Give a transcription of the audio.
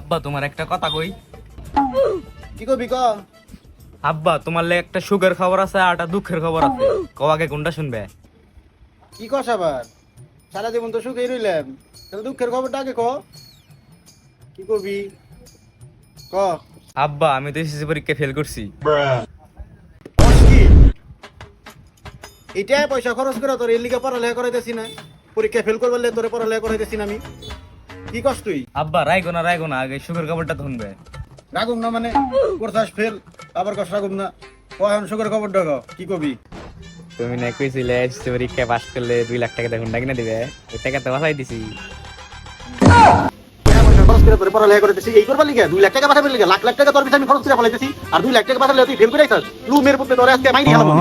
আব্বা তোমার একটা কথা কই। কি কবি ক? আব্বা তোমার লে একটা সুখের খবর আছে আর একটা দুঃখের খবর আছে, কও আগে কোনটা শুনবে? কি কস আবার? সারা জীবন তো সুখেই রইলাম, তাহলে দুঃখের খবরটা আগে ক। কি কবি ক? আব্বা আমি তো এসএসসি পরীক্ষা ফেল করছি। কস কি? এটা পয়সা খরচ করে তোর এর লিগে পড়ালেখা করাইতেছি না, পরীক্ষা ফেল করবার লে তোরে পড়ালেখা করাইতেছি না আমি। কি কস তুই? আব্বা রাইগো না আগে সুখের খবরটা শুনবে। রাগুম না মানে করছাস ফেল, আবার কস রাগুম না। ক এখন সুখের খবরটা ক, কি কবি? তুমি না কইছিলে এসএসসি পরীক্ষা পাস করলে 2 লাখ টাকা দেখুন কিনে দিবে, ওই টাকা তো বাঁচাই দিছি। পয়সা খরচ করে তোরে পড়ালেখা করাইতেছি এই করবার লিগে 2 লাখ টাকা পাঠাবার লিগে লাখ লাখ টাকা তোর পিছনে আমি খরচ করে ফেলাইতেছি, আর 2 লাখ টাকা পাঠালে তুই ফেল করে আইছস। লু মের পুত্রে তোরে আজকে মাইরি খেলাবো।